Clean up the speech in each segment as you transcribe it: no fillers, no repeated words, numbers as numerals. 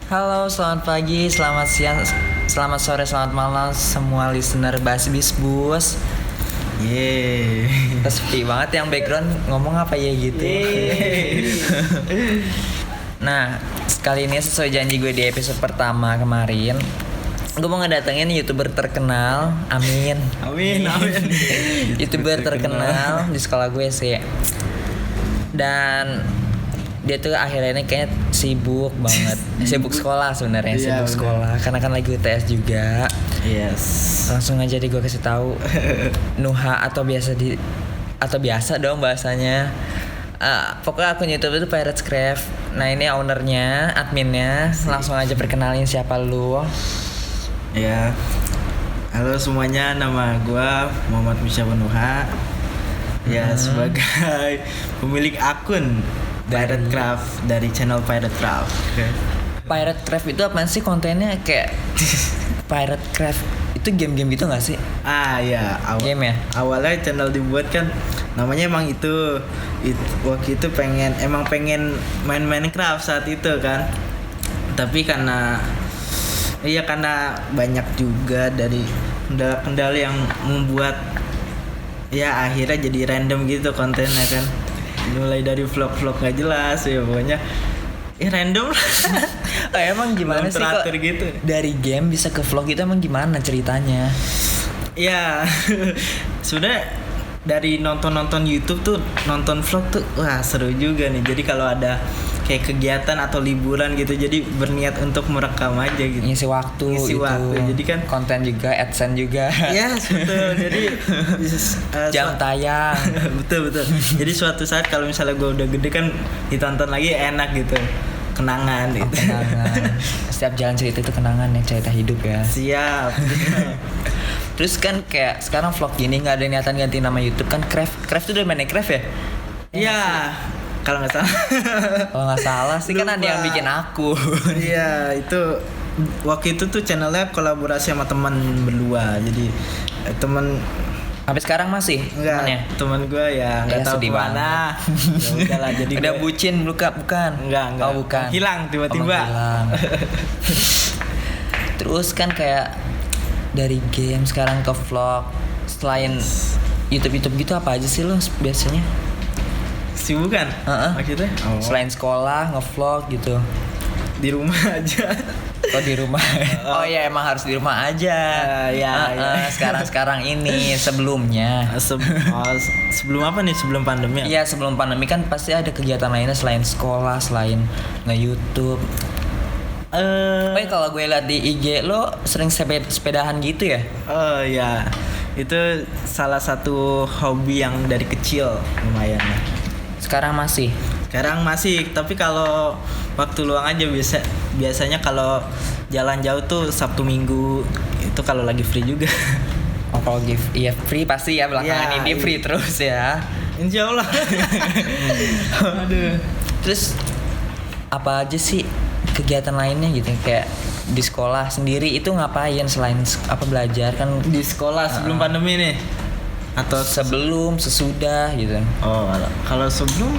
Halo, selamat pagi, selamat siang, selamat sore, selamat malam semua listener Basbis Bus. Yeay. Terus sepi banget yang background ngomong apa ya gitu. Nah, kali ini sesuai janji gue di episode pertama kemarin, gue mau ngedatengin YouTuber terkenal. Amin. Amin. YouTuber terkenal di sekolah gue sih. Dan dia tuh akhirnya ini kayak sibuk banget. Sibuk sekolah sebenarnya, Iya, sibuk sekolah karena kan lagi UTS juga. Yes. Langsung aja deh gue kasih tahu. Nuha atau biasa dong bahasanya. Pokoknya akun YouTube itu Pirates Craft. Nah, ini ownernya, adminnya. Langsung aja perkenalin siapa lu. Ya. Halo semuanya, nama gue Muhammad Misyawan Nuha. Ya, sebagai pemilik akun Pirate Craft dari channel Pirate Craft. Okay. Pirate Craft itu apa sih kontennya kayak Pirate Craft itu game-game gitu nggak sih? Ya. Game ya? Awalnya channel dibuat kan namanya emang itu waktu itu pengen main Minecraft saat itu kan. Tapi karena banyak juga dari kendala yang membuat ya akhirnya jadi random gitu kontennya kan. Mulai dari vlog-vlog gak jelas ya pokoknya random. Emang gimana sih kok gitu. dari game bisa ke vlog itu emang gimana ceritanya? Ya sudah dari nonton YouTube tuh, nonton vlog tuh wah seru juga nih. Jadi kalau ada kayak kegiatan atau liburan gitu, jadi berniat untuk merekam aja gitu. Ngisi waktu. Jadi kan konten juga, AdSense juga. Ya betul. Jadi jam tayang. betul. Jadi suatu saat kalau misalnya gue udah gede kan ditonton lagi enak gitu. Kenangan gitu. Kenangan. Setiap jalan cerita itu kenangan ya, cerita hidup ya. Siap. Terus kan kayak sekarang vlog gini nggak ada niatan ganti nama YouTube kan. Craft tuh udah main Craft ya? Iya. Kalau nggak salah. Kalau nggak salah sih kan ada yang bikin akun. Iya, itu waktu itu tuh channelnya kolaborasi sama teman berdua. Jadi teman sampai sekarang masih enggak, teman gue ya nggak tahu kemana. Ya udahlah, jadi udah bucin bukan? Enggak. Oh, bukan. Hilang tiba-tiba. Hilang. Terus kan kayak dari game sekarang ke vlog. Selain YouTube gitu apa aja sih lo biasanya? Sibukan? Maksudnya? Selain sekolah, ngevlog gitu. Di rumah aja. Oh di rumah. Oh ya emang harus di rumah aja. Ya. Sekarang ini sebelumnya. Sebelum apa nih? Sebelum pandemi? Iya sebelum pandemi kan pasti ada kegiatan lainnya selain sekolah, selain nge-YouTube. Kalau gue liat di IG lo sering sepedahan gitu ya? Oh ya, itu salah satu hobi yang dari kecil lumayan lah. Sekarang masih, tapi kalau waktu luang aja biasanya kalau jalan jauh tuh Sabtu Minggu itu kalau lagi free juga. Oh kalau iya free pasti ya belakangan ini free terus ya. Insya Allah. Aduh. Terus apa aja sih kegiatan lainnya gitu kayak di sekolah sendiri itu ngapain selain belajar kan di sekolah sebelum pandemi nih? Atau sebelum sesudah gitu. Oh, kalau sebelum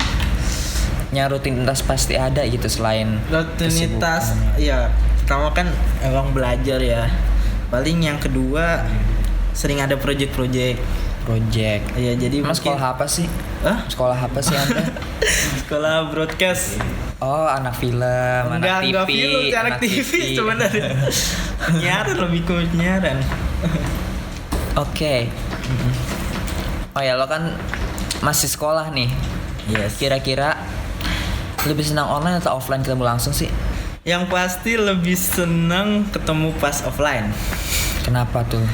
rutinitas pasti ada gitu selain rutinitas ya pertama kan emang belajar ya. Paling yang kedua sering ada project ya. Jadi sekolah apa sih? Sekolah apa sih Anda? Sekolah broadcast. Oh, anak film, anak TV. Anak TV sebenarnya. Nyiaran, lebih ke nyiaran. Oke. Oh ya, lo kan masih sekolah nih. Yes. Kira-kira lebih senang online atau offline ketemu langsung sih? Yang pasti lebih senang ketemu pas offline. Kenapa tuh?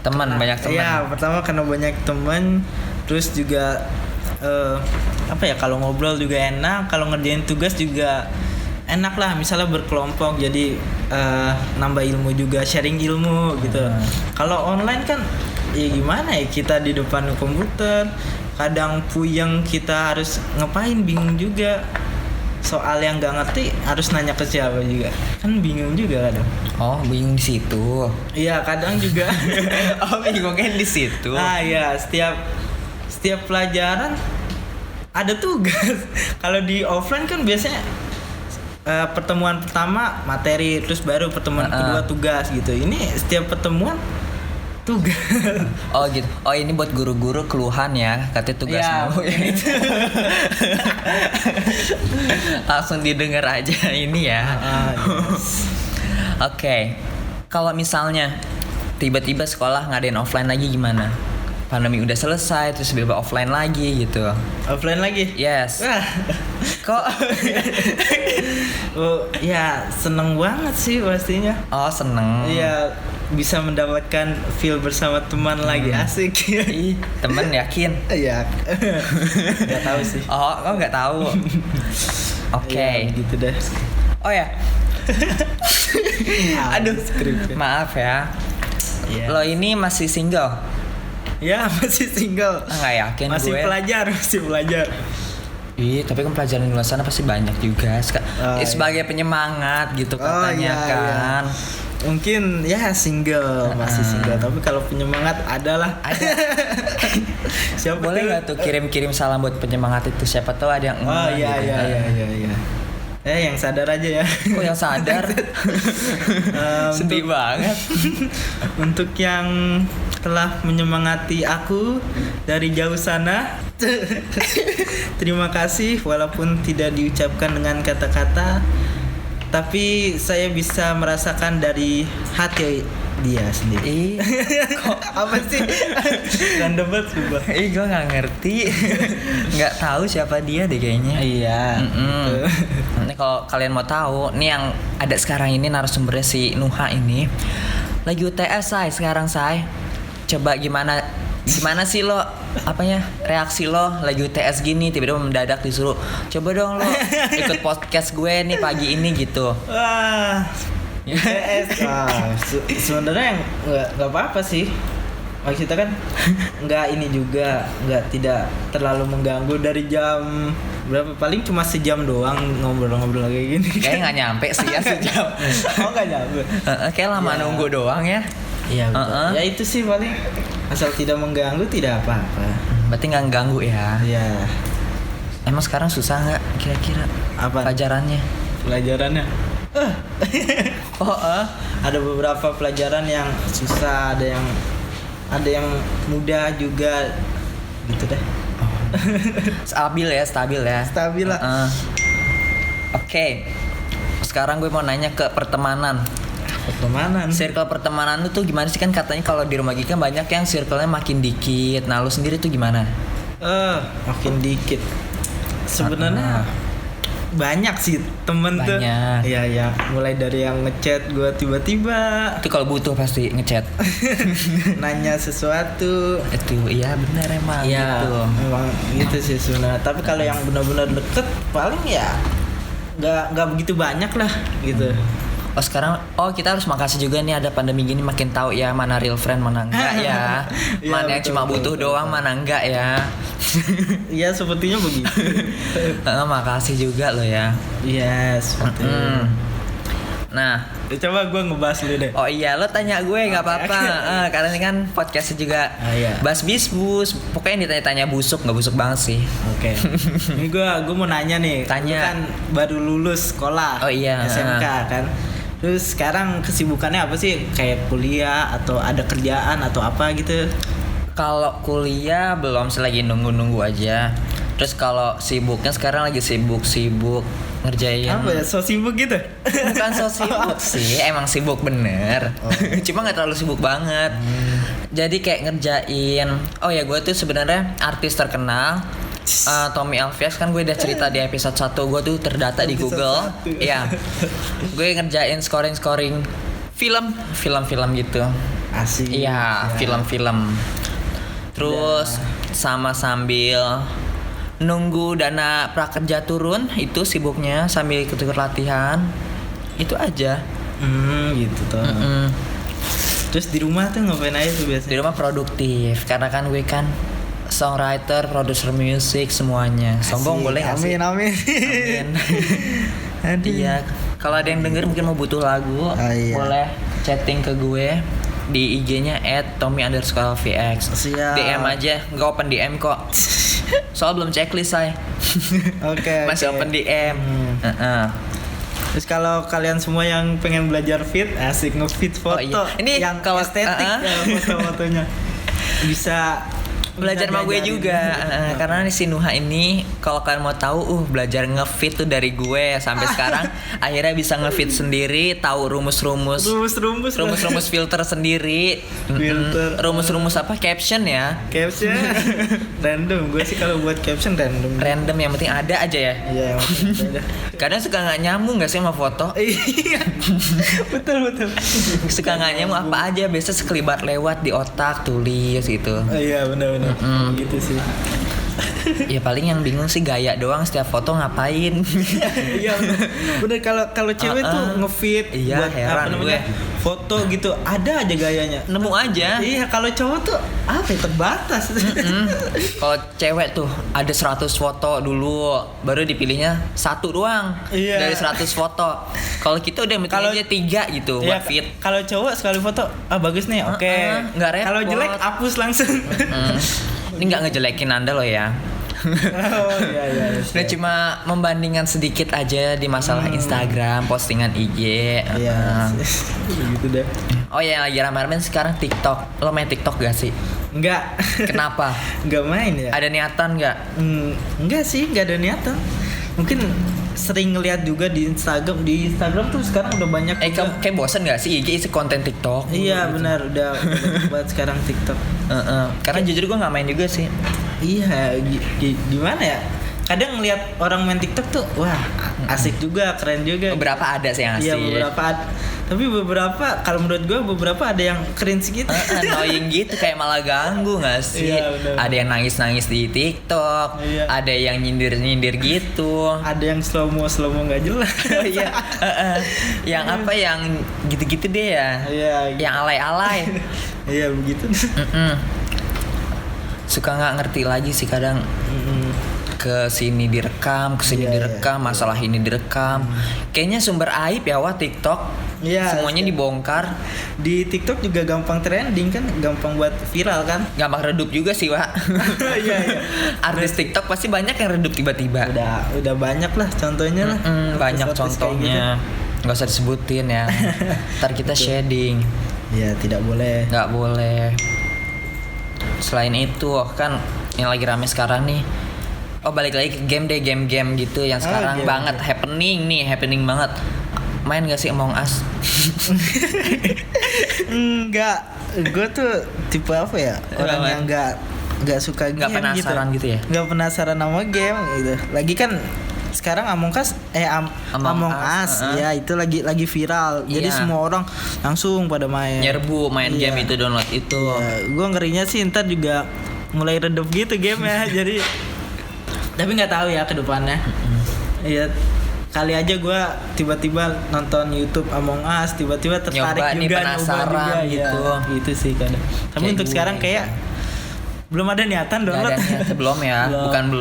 Banyak teman. Iya, pertama karena banyak teman, terus juga kalau ngobrol juga enak, kalau ngerjain tugas juga enak lah. Misalnya berkelompok jadi nambah ilmu juga, sharing ilmu gitu. Kalau online kan ya gimana ya, kita di depan komputer kadang puyeng, kita harus ngapain bingung juga, soal yang nggak ngerti harus nanya ke siapa juga kan bingung juga kadang. Oh bingung di situ. Iya kadang juga. Oh bingungnya di situ. Ya setiap pelajaran ada tugas. Kalau di offline kan biasanya pertemuan pertama materi, terus baru pertemuan kedua tugas gitu. Ini setiap pertemuan tugas. Oh gitu. Oh ini buat guru-guru keluhan ya, katanya tugas mulu. Langsung didengar aja ini ya. Yes. Oke. Kalau misalnya tiba-tiba sekolah ngadain offline lagi gimana? Pandemi udah selesai terus tiba-tiba offline lagi gitu. Offline lagi? Yes. Kok? Oh ya seneng banget sih pastinya. Oh seneng. Iya, bisa mendapatkan feel bersama teman lagi, asik. Ih, temen yakin? Iya. Nggak tahu sih. Oh, kok nggak tahu? Oke. Ya, gitu deh. Oh ya. Aduh, skrip. maaf ya. Iya. Lo ini masih single? Ya masih single. Nggak yakin masih gue. Masih pelajar. Ih, tapi kan pelajaran di luar sana pasti banyak juga. Sebagai penyemangat gitu katanya kan. Mungkin ya single, masih single. Tapi kalau penyemangat adalah. Ada. Siapa boleh tuh? nggak tuh kirim-kirim salam buat penyemangat itu? Siapa tahu ada yang Oh iya gitu. iya. Yang sadar aja ya. Oh yang sadar. Sedih banget. Untuk yang telah menyemangati aku dari jauh sana, terima kasih walaupun tidak diucapkan dengan kata-kata, tapi saya bisa merasakan dari hati dia sendiri. Kok Apa sih? Random banget sumpah. gue nggak ngerti. Nggak tahu siapa dia deh kayaknya. Iya. Nanti kalau kalian mau tahu, nih yang ada sekarang ini narasumbernya si Nuha ini lagi UTS sekarang Coba gimana sih lo reaksi lo lagi UTS gini tiba-tiba mendadak disuruh coba dong lo ikut podcast gue nih pagi ini gitu. Wah. UTS. Sebenarnya nggak apa-apa sih. Maksudnya kan nggak tidak terlalu mengganggu dari jam berapa, paling cuma sejam doang ngobrol-ngobrol kayak gini. Kayaknya nggak nyampe sih ya sejam. Oh nggak nyampe. Kayak lama nunggu doang ya. Iya betul. Ya itu sih paling, asal tidak mengganggu tidak apa-apa. Berarti nggak ganggu ya. Iya. Emang sekarang susah nggak kira-kira Apa? pelajarannya? Ada beberapa pelajaran yang susah, ada yang mudah juga gitu deh. Stabil ya. Stabil lah. Oke. Sekarang gue mau nanya ke pertemanan. Circle pertemanan lu tuh gimana sih? Kan katanya kalau di rumah Gika banyak yang circle-nya makin dikit. Nah, lu sendiri tuh gimana? Makin dikit. Sebenarnya banyak sih temen tuh. Iya, mulai dari yang ngechat gue tiba-tiba. Itu kalau butuh pasti ngechat. Nanya sesuatu. Itu iya benar emang gitu. Memang gitu sih sebenarnya. Tapi kalau yang benar-benar deket paling ya nggak begitu banyak lah gitu. Oh sekarang, kita harus makasih juga nih ada pandemi gini makin tahu ya mana real friend mana enggak ya. Mana yang cuma butuh doang mana enggak ya. Iya sepertinya begitu. Makasih juga lo ya. Iya seperti. Nah, coba gue ngebahas dulu deh. Oh iya, lo tanya gue nggak apa-apa. Karena ini kan podcastnya juga bahas bisbus. Pokoknya ditanya-tanya busuk, nggak busuk banget sih. Oke. Ini gue mau nanya nih. Tanya. Lu kan baru lulus sekolah. Oh iya. SMK kan. Terus sekarang kesibukannya apa sih? Kayak kuliah atau ada kerjaan atau apa gitu? Kalau kuliah belum sih, lagi nunggu-nunggu aja. Terus kalau sibuknya sekarang lagi sibuk ngerjain. Apa ya? So sibuk gitu? Bukan so sibuk sih, emang sibuk bener. Cuma nggak terlalu sibuk banget. Jadi kayak ngerjain. Oh ya, gue tuh sebenarnya artis terkenal. Tommy Elvias, kan gue udah cerita di episode 1. Gue tuh terdata di Google. Iya. Gue ngerjain scoring film gitu. Asik. Iya, film-film. Terus sambil nunggu dana prakerja turun, itu sibuknya sambil ikut-ikut latihan. Itu aja. Gitu tuh. Terus di rumah tuh ngapain aja tuh biasanya? Di rumah produktif, karena kan gue kan songwriter, produser musik, semuanya. Sombong boleh nggak sih? Amin. Iya. Kalau ada yang denger mungkin mau butuh lagu, boleh chatting ke gue di IG-nya @tommy_vx. Siap. DM aja, nggak open DM kok. Soal belum checklist Oke. Masih open DM. Terus kalau kalian semua yang pengen belajar fit, asik ngefit foto. Oh, iya. Ini yang kalau- estetik ya, foto-fotonya. Bisa Belajar sama gue diajarin. juga. Karena nih si Nuha ini kalau kalian mau tahu belajar ngefit tuh dari gue sampai sekarang akhirnya bisa ngefit sendiri, tahu rumus-rumus Rumus-rumus filter sendiri. Filter. Rumus-rumus apa caption ya. caption random. Gue sih kalau buat caption random. Random yang penting ada aja ya. Iya, maksudnya. Kadang suka nggak nyambung nggak sih sama foto? Iya. betul. Suka nggak nyambung apa aja, biasa sekelibat lewat di otak tulis gitu. Iya, benar. Gitu sih. Ya paling yang bingung sih gaya doang, setiap foto ngapain. Iya, bener. Kalau cewek tuh ngefit Iya, buat heran gue. foto gitu, ada aja gayanya. Nemu aja. Iya, kalau cowok tuh apa ya, terbatas. Kalau cewek tuh ada 100 foto dulu, baru dipilihnya satu doang Iya. dari 100 foto. Kalau kita udah Kalau- aja 3 gitu Iya, buat fit. kalau cowok sekali foto, bagus nih, oke. nggak repot. Kalau jelek hapus langsung. Ini nggak ngejelekin Anda loh ya. Oh iya. Nah cuma membandingkan sedikit aja di masalah Instagram, postingan IG. Iya. Gitu deh. Oh ya, lagi rame-rame sekarang TikTok. Lo main TikTok gak sih? Enggak. Kenapa? Enggak main ya? Ada niatan nggak? Enggak sih, enggak ada niatan. Mungkin sering ngeliat juga di Instagram. Di Instagram tuh sekarang udah banyak juga. Kayak bosan gak sih IG isi konten TikTok? Iya benar, udah banyak banget sekarang TikTok. Karena jujur gue nggak main juga sih. Iya, gimana ya? Kadang ngeliat orang main TikTok tuh, wah asik juga, keren juga. Beberapa ada sih yang asik. Iya tapi beberapa, kalau menurut gue beberapa ada yang cringe gitu. Annoying gitu, kayak malah ganggu gak sih? Iya, bener. Ada yang nangis-nangis di TikTok, Iya. ada yang nyindir-nyindir gitu. Ada yang slow mo nggak jelas. Iya, yang apa yang gitu-gitu deh ya. Iya. Yang alay-alay. Iya begitu. Suka nggak ngerti lagi sih kadang. Ke sini direkam, ke sini Iya, direkam, masalah ini direkam. Kayaknya sumber aib ya wah TikTok. Iya. Semuanya dibongkar. Di TikTok juga gampang trending kan, gampang buat viral kan. Gampang redup juga sih, Wak. Iya. Artis TikTok pasti banyak yang redup tiba-tiba. Udah banyak lah contohnya lah. Banyak Artis-artis kayak contohnya. Nggak usah disebutin ya. Ntar kita shading. gitu. Iya, tidak boleh. Nggak boleh. Selain itu kan yang lagi rame sekarang nih. Oh balik lagi ke game deh, game-game gitu yang sekarang game, banget happening banget. Main gak sih Among Us? Enggak, gue tuh tipe apa ya? Orang Apa? yang enggak suka game Nggak penasaran gitu ya? Enggak penasaran sama game gitu. Lagi kan sekarang Among Us Among Us ya itu lagi viral. Jadi Iya. semua orang langsung pada main. Nyerbu main Iya. game itu, download itu. Ya, gue ngerinya sih ntar juga mulai redup gitu game ya. Jadi tapi nggak tahu ya ke depannya. Iya. Kali aja gue tiba-tiba nonton YouTube Among Us, tiba-tiba tertarik Nyoba nih, juga penasaran gitu. Ya, gitu sih kadang. Tapi Kayak untuk gue. sekarang kayak belum ada niatan Gak download. ada niatnya, belum ya.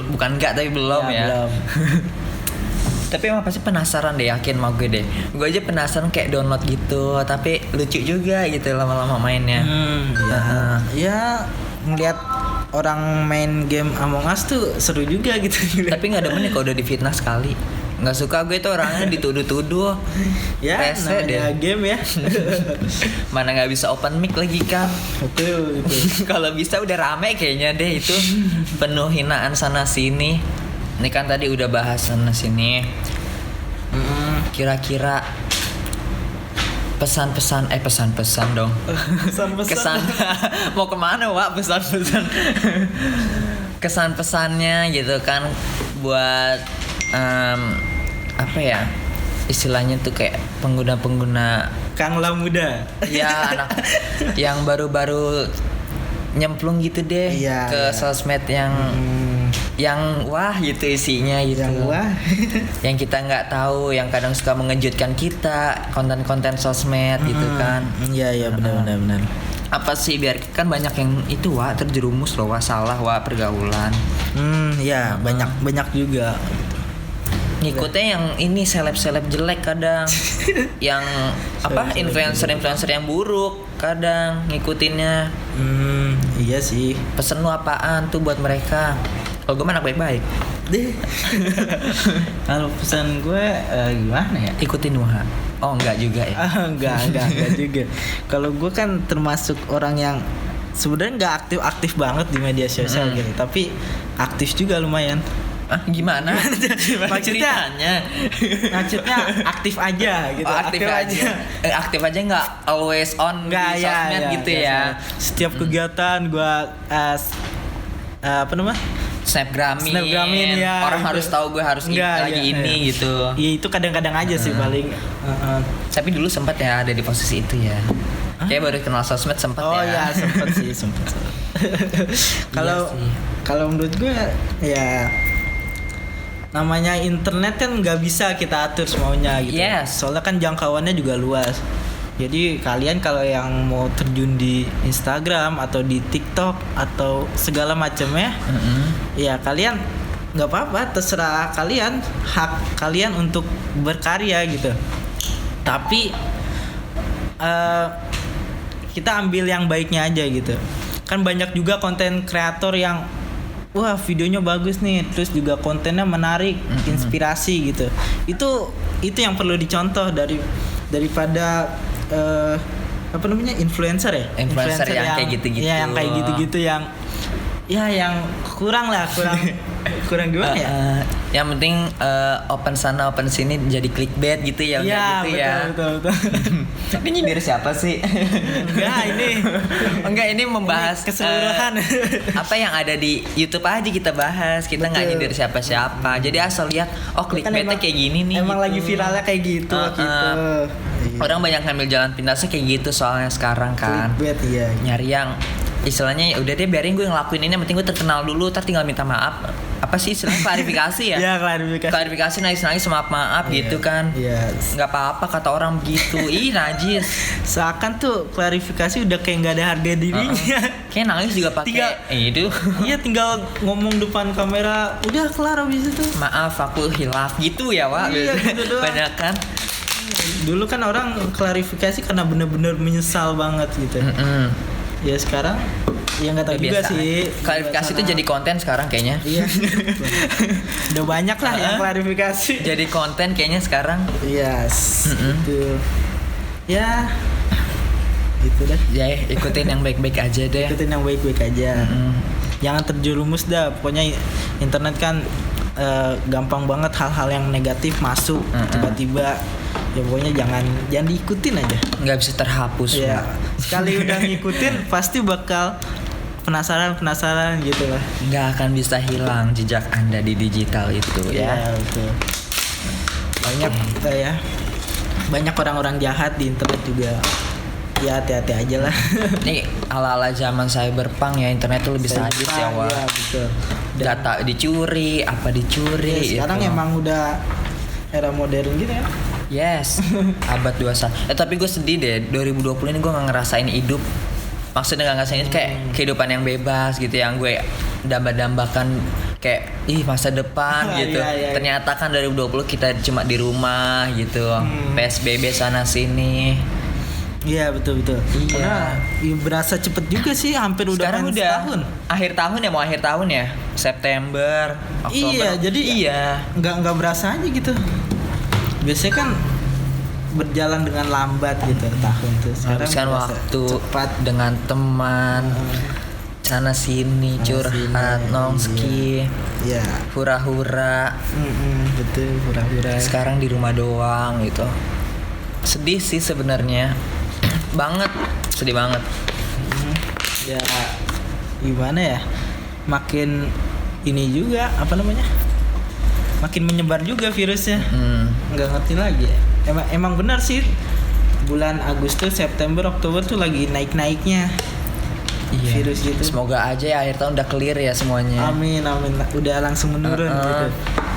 Bukan enggak tapi belum ya. Belum. Tapi emang pasti penasaran deh, yakin sama gue deh. Gue aja penasaran kayak download gitu, tapi lucu juga gitu lama-lama mainnya. Ya ngeliat orang main game Among Us tuh seru juga gitu. Tapi nggak demen nih kalau udah difitnah sekali. Nggak suka gue tuh orangnya dituduh-tuduh. Ya Rese namanya deh. game ya. Mana nggak bisa open mic lagi kan. Betul itu. Kalau bisa udah rame kayaknya deh itu. Penuh hinaan sana sini. Ini kan tadi udah bahas sana sini. Kira-kira pesan-pesan dong. Pesan-pesan. Kesan mau kemana Wak pesan-pesan? Kesan-pesannya gitu kan buat apa ya istilahnya tuh kayak pengguna-pengguna Kangla muda. ya anak yang baru-baru nyemplung gitu deh Iya, ke iya. sosmed yang wah gitu isinya gitu. Yang wah. Yang kita nggak tahu, yang kadang suka mengejutkan kita, konten-konten sosmed gitu kan. Iya benar. Apa sih biar kan banyak yang itu wah terjerumus loh wah salah wah pergaulan. Ya banyak juga. Ngikutnya yang ini seleb-seleb jelek kadang. Yang apa influencer-influencer yang buruk kadang ngikutinnya. Iya sih. Pesen lu apaan tuh buat mereka? Kalau gue mah anak baik-baik. Deh. Kalau pesan gue gimana ya? Ikutin Nuha. Oh enggak juga ya. Enggak juga. Kalau gue kan termasuk orang yang sebenarnya nggak aktif banget di media sosial gitu, tapi aktif juga lumayan. Gimana? Maksudnya aktif aja gitu. Oh, aktif aja. Aktif aja nggak always on nggak, di sosmed gitu ya. Setiap kegiatan gue apa namanya? Snapgramin ya. Orang harus tahu gue harus lagi ini gitu. Iya, itu kadang-kadang aja sih paling. Tapi dulu sempat ya ada di posisi itu ya. Kayak baru kenal sosmed sempat ya. Oh ya, sempat. Kalau menurut gue ya namanya internet kan nggak bisa kita atur semaunya gitu. Yes. Soalnya kan jangkauannya juga luas. Jadi kalian kalau yang mau terjun di Instagram atau di TikTok atau segala macamnya, ya kalian nggak apa-apa, terserah kalian, hak kalian untuk berkarya gitu. Tapi kita ambil yang baiknya aja gitu. Kan banyak juga konten kreator yang wah videonya bagus nih, terus juga kontennya menarik, inspirasi gitu. Itu yang perlu dicontoh daripada apa namanya influencer ya? Influencer yang kayak gitu-gitu. Ya, yang kayak gitu-gitu yang kurang gimana ya? Yang penting open sana open sini jadi clickbait gitu ya. Iya, gitu betul. Tapi nyindir siapa sih? Enggak ini membahas keseluruhan. Apa yang ada di YouTube aja kita bahas. Kita nggak nyindir siapa-siapa. Jadi asal lihat clickbaitnya kayak gini nih. Emang gitu. lagi viralnya kayak gitu. Orang banyak ngambil jalan pintasnya kayak gitu soalnya sekarang kan. Clickbait iya. Nyari yang istilahnya ya udah deh biarin gue ngelakuin ini, yang penting gue terkenal dulu, ntar tinggal minta maaf. Apa sih istilahnya klarifikasi ya? Iya, klarifikasi nangis maaf gitu kan. Iya. Nggak apa-apa kata orang begitu. Ih najis. Seakan tuh klarifikasi udah kayak nggak ada harga dirinya. Kayak nangis juga pakai itu. Iya, tinggal ngomong depan kamera udah kelar abis itu. Maaf aku hilaf gitu ya Wak. Iya, gitu doang. Banyak kan. Dulu kan orang klarifikasi karena bener-bener menyesal banget gitu. Ya sekarang ya nggak tahu juga sih. Klarifikasi itu jadi konten sekarang kayaknya. Iya. Udah banyak lah yang klarifikasi. Jadi konten kayaknya sekarang. Yes. Gitu. Ya. Gitu deh. Ya ikutin yang baik-baik aja deh. Ikutin yang baik-baik aja. Jangan terjerumus dah. Pokoknya internet kan gampang banget hal-hal yang negatif masuk tiba-tiba. Ya pokoknya jangan diikutin aja. Nggak bisa terhapus. Ya. Sekali udah ngikutin pasti bakal penasaran gitu lah. Nggak akan bisa hilang jejak Anda di digital itu ya. Iya betul. Banyak orang-orang jahat di internet juga. Ya hati-hati aja lah. Nih ala-ala zaman cyberpunk ya, internet tuh lebih sadis ya Wak. Iya betul. Data dicuri, apa dicuri. Ya, sekarang gitu. emang udah era modern gitu ya. Yes, abad 21. Tapi gue sedih deh, 2020 ini gue gak ngerasain hidup. Maksudnya gak ngerasain kayak kehidupan yang bebas gitu, yang gue damba-dambakan kayak masa depan gitu. Iya. Ternyata kan 2020 kita cuma di rumah gitu, PSBB sana sini. Iya betul. Iya. Karena berasa cepet juga sih, hampir sekarang udah setahun. Akhir tahun ya, September, Oktober. Iya, jadi nggak berasa aja gitu. Biasanya kan berjalan dengan lambat gitu tahun tuh. Habiskan waktu cepat dengan teman, sana sini curhat, nongski, ya hura-hura. Betul, hura-hura. Sekarang di rumah doang gitu. Sedih sih sebenarnya. Sedih banget. Ya gimana ya? Makin ini juga apa namanya? Makin menyebar juga virusnya. Nggak ngerti lagi ya. Emang benar sih, bulan Agustus, September, Oktober tuh lagi naik-naiknya virus gitu. Semoga aja ya akhir tahun udah clear ya semuanya. Amin. Udah langsung menurun gitu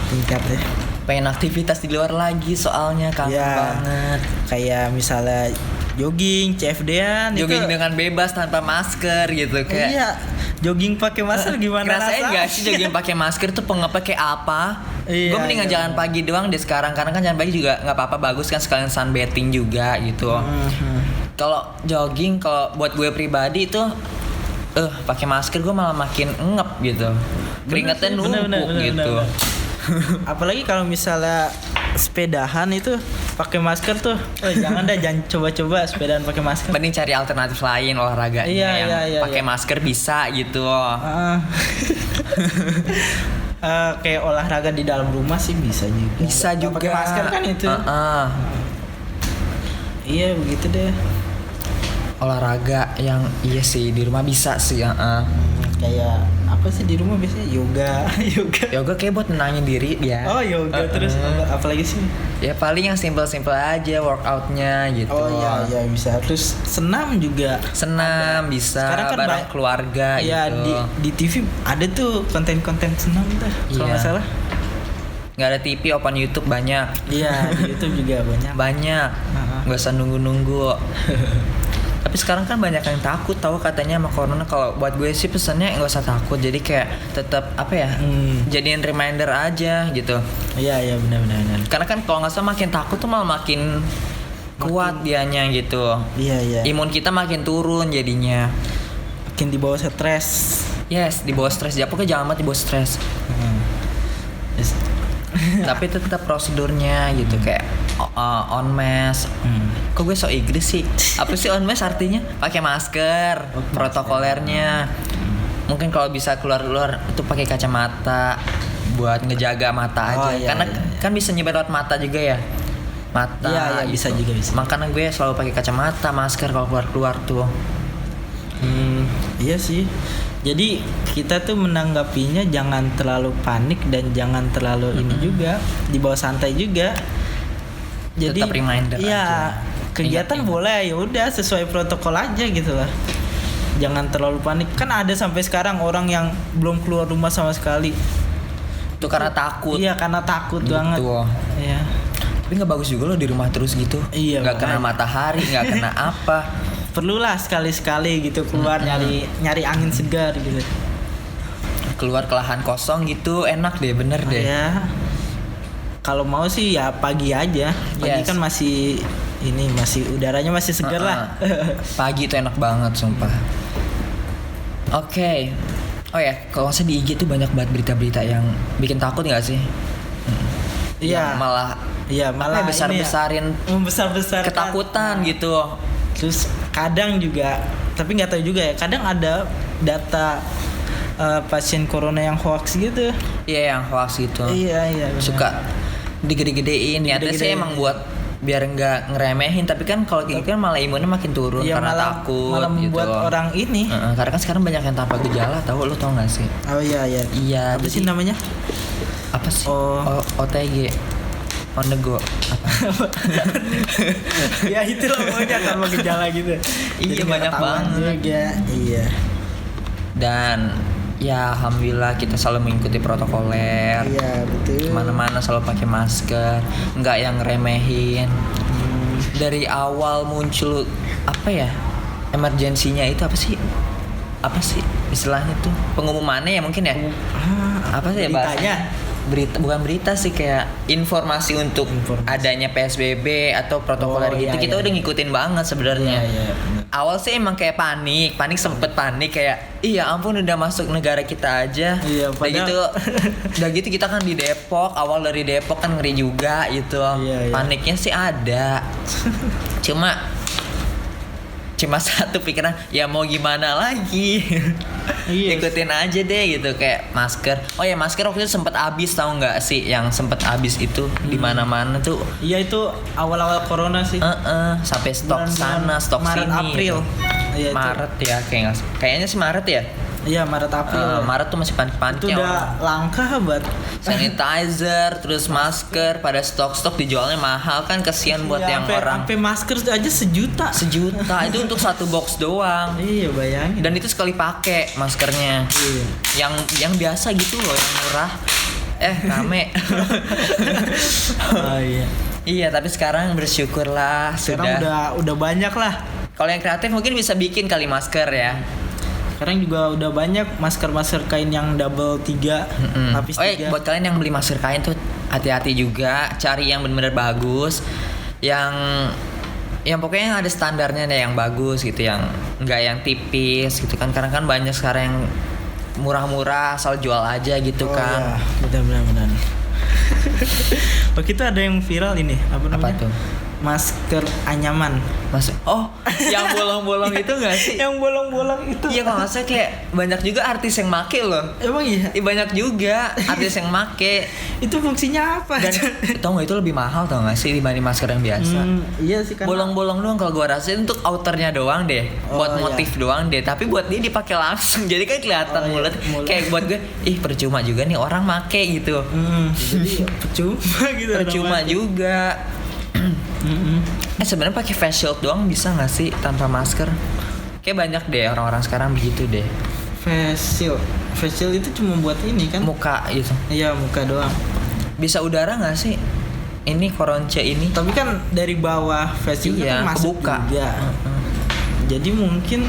tingkatnya. Pengen aktivitas di luar lagi soalnya kangen banget. Kayak misalnya jogging, CFD-an jogging dengan bebas tanpa masker gitu kayak. Iya. Jogging pakai masker gimana rasanya? Ngerasain gak sih jogging pakai masker tuh kayak apa? Iya, gue mendingan jalan pagi doang deh sekarang, karena kan jalan pagi juga nggak apa-apa, bagus kan sekalian sunbathing juga gitu. Kalau jogging, kalau buat gue pribadi itu pakai masker gue malah makin ngep gitu, keringatnya Bener sih, numpuk bener, gitu. bener. Apalagi kalau misalnya sepedahan itu pakai masker tuh, jangan coba-coba sepedaan pakai masker. Mending cari alternatif lain olahraganya yang pakai masker bisa gitu. Kayak olahraga di dalam rumah sih bisa juga. Bisa Nggak juga. pakai masker kan itu. Iya begitu deh. Olahraga yang iya sih di rumah bisa sih. Kayak apa sih di rumah biasanya yoga. Yoga kayak buat nenangin diri ya. Oh yoga terus apalagi sih? Ya paling yang simple-simple aja workoutnya gitu. Oh iya bisa. Terus senam juga. Senam bisa. Sekarang kan bareng keluarga ya, gitu. di TV ada tuh konten-konten senam tuh. Kalau nggak salah. Nggak ada TV, open YouTube banyak. Iya di YouTube juga banyak. Banyak. Nggak usah nunggu-nunggu. Tapi sekarang kan banyak yang takut tahu katanya sama corona. Kalau buat gue sih pesannya nggak usah takut. Jadi kayak tetap apa ya? Jadiin reminder aja gitu. Iya benar. Karena kan kalau nggak salah makin takut tuh malah makin kuat dianya gitu. Iya. Imun kita makin turun jadinya. Makin dibawa stres. Yes, dibawa stres. Ya pokoknya jangan amat dibawa stres. Yes. Tapi tetap prosedurnya gitu kayak on mask. Kok gue so Inggris sih? Apa sih on mask artinya? Pakai masker, protokolernya. Mungkin kalau bisa keluar itu pakai kacamata buat ngejaga mata aja. Karena kan bisa nyebar lewat mata juga ya. Mata. Iya bisa juga bisa. Makanya gue selalu pakai kacamata, masker kalau keluar tuh. Iya sih. Jadi kita tuh menanggapinya jangan terlalu panik dan jangan terlalu ini juga, dibawa santai juga. Jadi tetap reminder iya, aja. Kegiatan Ingat. boleh ya udah sesuai protokol aja gitu lah. Jangan terlalu panik. Kan ada sampai sekarang orang yang belum keluar rumah sama sekali. Itu karena takut. Iya, karena takut Gitu. banget. Iya. Tapi nggak bagus juga loh di rumah terus gitu. Iya, Nggak kena makanya. matahari, nggak kena apa. Perlulah sekali-sekali gitu keluar nyari angin segar gitu. Keluar ke lahan kosong gitu, enak deh, bener deh. Ya. Kalau mau sih ya pagi aja. Pagi Yes. kan masih udaranya masih segar lah. Pagi itu enak banget sumpah. Oke. Oh ya, kalau nggak salah di IG tuh banyak banget berita-berita yang bikin takut nggak sih? Iya. Yang malah Malah besar-besarin membesar-besarkan ketakutan gitu. Terus kadang juga, tapi nggak tahu juga ya. Kadang ada data pasien corona yang hoax gitu. Iya, yang hoax gitu. Iya. Benar. Suka digede-gedein. Niatnya sih emang buat biar nggak ngeremehin, tapi kan kalau gitu kan malah imunnya makin turun Iya, karena malah, takut malah gitu. membuat orang ini. Karena kan sekarang banyak yang tanpa gejala, tahu lu tau nggak sih? Oh iya. Iya. Apa sih namanya? Apa sih? OTG. On the go. Apa? Ya itu loh pokoknya tanpa gejala gitu. Iya, Jadi nggak banyak ketahuan banget. juga. Iya. Dan ya alhamdulillah kita selalu mengikuti protokoler. Iya betul. Kemana-mana selalu pakai masker, nggak yang remehin. Dari awal muncul apa ya, emergensinya itu apa sih? Apa sih istilahnya tuh? Pengumumannya ya mungkin ya. Apa sih ya beritanya? Berita, bukan berita sih, kayak informasi untuk adanya PSBB atau protokoler gitu. Kita udah ngikutin banget sebenarnya. Iya. Awal sih emang kayak panik sempet panik kayak iya ampun udah masuk negara kita aja. Iya, udah gitu kita kan di Depok, awal dari Depok kan ngeri juga gitu. Iya. Paniknya sih ada. Cuma satu pikiran, ya mau gimana lagi. Iya. Ikutin aja deh gitu, kayak masker. Oh ya, masker waktu itu sempet habis, tahu nggak sih? Yang sempet habis itu di mana-mana tuh. Iya itu awal-awal corona sih. Sampai stok sana, stok Maret, sini. April. Gitu. Iya, Maret ya kayaknya sih Maret ya. Iya Maret April. Maret tuh masih panik-paniknya. Itu udah langka banget. Sanitizer, terus masker, pada stok dijualnya mahal kan, kesian buat Iya, yang orang. Sampai masker aja sejuta. Itu untuk satu box doang. Iya bayangin. Dan itu sekali pakai maskernya. Iya. Yang biasa gitu loh, yang murah. Rame. Oh iya. Iya, tapi sekarang bersyukurlah Sekarang udah banyak lah. Kalau yang kreatif mungkin bisa bikin kali masker ya. Sekarang juga udah banyak masker kain yang double 3 lapis 3. Buat kalian yang beli masker kain tuh hati-hati juga, cari yang benar-benar bagus, yang yang pokoknya yang ada standarnya deh, yang bagus gitu, yang nggak yang tipis gitu kan, karena kan banyak sekarang yang murah-murah asal jual aja gitu kan. Iya, benar. Waktu itu ada yang viral ini, apa namanya? Apa tuh? Masker anyaman. Yang bolong-bolong itu nggak sih? Yang bolong-bolong itu. Iya, kalau nggak salah kayak banyak juga artis yang make loh. Emang iya? Banyak juga artis yang make. Itu fungsinya apa? Dan tau nggak, itu lebih mahal tau nggak sih dibanding masker yang biasa. Iya sih kan. Bolong-bolong doang kalau gua rasain untuk outernya doang deh, buat iya. motif doang deh. Tapi buat dia dipakai langsung, jadi kan kelihatan mulut. Kayak buat gue, percuma juga nih orang make gitu. Jadi percuma gitu. Percuma juga. Sebenarnya pakai face shield doang bisa nggak sih tanpa masker? Kayak banyak deh orang-orang sekarang begitu deh. Face shield itu cuma buat ini kan? Muka gitu. Iya, muka doang. Bisa udara nggak sih? Ini koronce ini. Tapi kan dari bawah face shield kan masuk kebuka juga. Jadi mungkin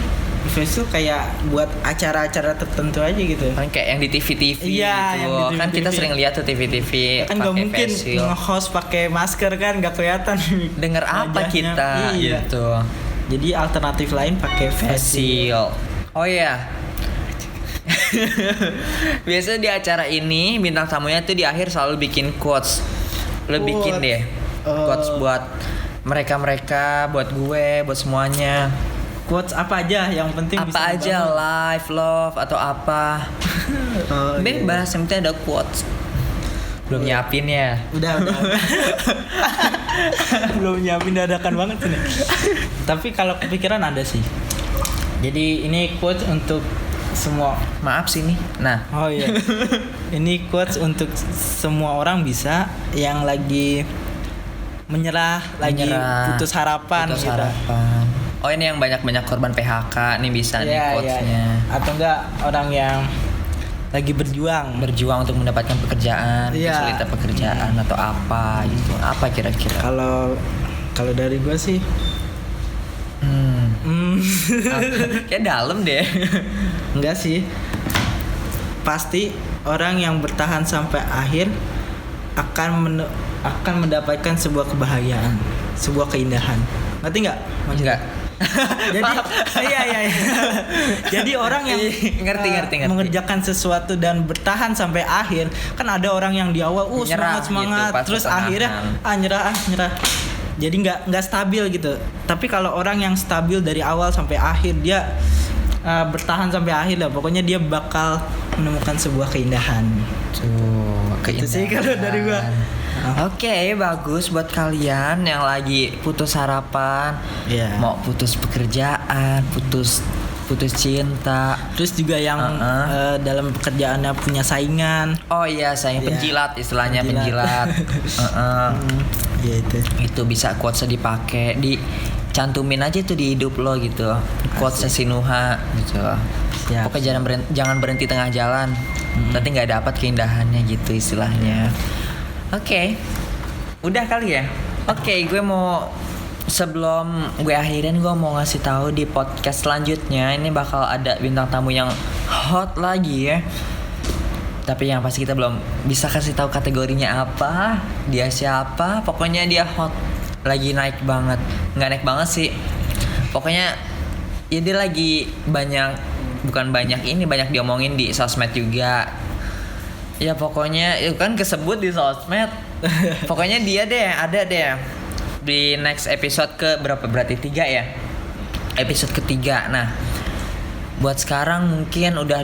face shield kayak buat acara-acara tertentu aja gitu. Kan kayak yang di TV-TV Iya, gitu. yang di TV-TV. Kan kita sering lihat tuh TV-TV Kan nggak pakai mungkin face shield. nge-host pakai masker kan, nggak kelihatan. Dengar apa wajahnya. kita Iya. gitu. Jadi alternatif lain pakai face shield. Facial. Oh iya. Biasanya di acara ini bintang tamunya tuh di akhir selalu bikin quotes. Lo bikin deh quotes buat mereka, buat gue, buat semuanya. Quotes apa aja yang penting Apa bisa aja, dibangun. life, love atau apa. Bebas, yang penting ada quotes. Belum nyiapin ya. Udah. Belum nyiapin dadakan banget nih. Tapi kalau kepikiran ada sih. Jadi ini quotes untuk semua. Maaf sih nih. Nah, Oh iya. Ini quotes untuk semua orang bisa yang lagi menyerah, lagi putus harapan putus gitu. harapan. Oh, ini yang banyak-banyak korban PHK nih bisa nih Iya, quotesnya. Atau enggak orang yang lagi berjuang. Berjuang untuk mendapatkan pekerjaan, Iya. kesulitan pekerjaan atau apa gitu. Apa kira-kira? Kalau dari gue sih Kayak dalam deh. enggak sih. Pasti orang yang bertahan sampai akhir akan mendapatkan sebuah kebahagiaan, sebuah keindahan. Ngerti nggak? Enggak. Jadi iya. Jadi orang yang Ngerti. mengerjakan sesuatu dan bertahan sampai akhir, kan ada orang yang di awal Nyerah semangat gitu, pas terus pertengahan. akhirnya nyerah. Jadi nggak stabil gitu. Tapi kalau orang yang stabil dari awal sampai akhir, dia bertahan sampai akhir lah. Pokoknya dia bakal menemukan sebuah keindahan. Tuh, Itu sih kalau dari gua. Oke, bagus buat kalian yang lagi putus harapan, Iya. mau putus pekerjaan, putus cinta. Terus juga yang dalam pekerjaannya punya saingan. Oh iya, saya Iya. penjilat istilahnya, penjilat. Ya itu. Itu bisa quotesnya dipakai, dicantumin aja tuh di hidup lo gitu. Quotesnya si Nuha gitu. Siap. Pokoknya jangan berhenti tengah jalan. Nanti nggak dapat keindahannya gitu istilahnya. Oke. Udah kali ya. Oke, gue mau sebelum gue akhirin, gue mau ngasih tahu di podcast selanjutnya ini bakal ada bintang tamu yang hot lagi ya. Tapi yang pasti kita belum bisa kasih tahu kategorinya apa, dia siapa. Pokoknya dia hot, lagi naik banget. Nggak naik banget sih. Pokoknya ya dia lagi banyak diomongin di sosmed juga. Ya pokoknya itu kan kesebut di sosmed. Pokoknya dia deh, ada deh di next episode ke berapa, berarti 3 ya? Episode ketiga. Nah, buat sekarang mungkin udah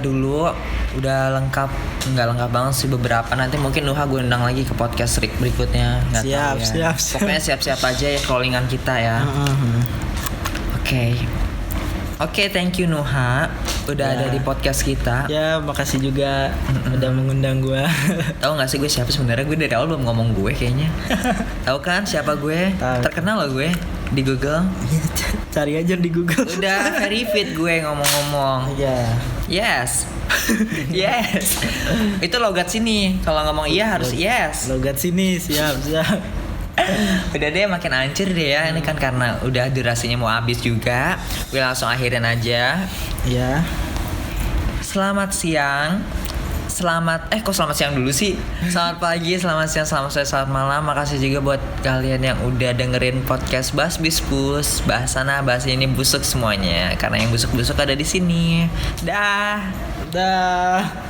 lengkap, nggak lengkap banget sih beberapa. Nanti mungkin Nuha gue undang lagi ke podcast berikutnya. Nggak tahu ya. Siap. Pokoknya siap-siap aja ya callingan kita ya. Oke, thank you Nuha udah ada di podcast kita. Ya, makasih juga udah mengundang gua. Tahu nggak sih gue siapa sebenarnya? Gue dari awal belum ngomong gue kayaknya. Tahu kan siapa gue? Tahu. Terkenal loh gue di Google. Cari aja di Google. Udah verified gue ngomong-ngomong. Iya. Yes. Yes. Itu logat sini. Kalau ngomong iya harus yes. Logat sini, siap. Udah deh, makin ancur deh ya. Ini kan karena udah durasinya mau habis juga. Gue langsung akhirin aja. Ya. Selamat siang. kok selamat siang dulu sih. Selamat pagi, selamat siang, selamat sore, selamat malam. Makasih juga buat kalian yang udah dengerin podcast Bahas Bispus. Bahas sana, bahas ini busuk semuanya. Karena yang busuk-busuk ada di sini. Dah. Dah.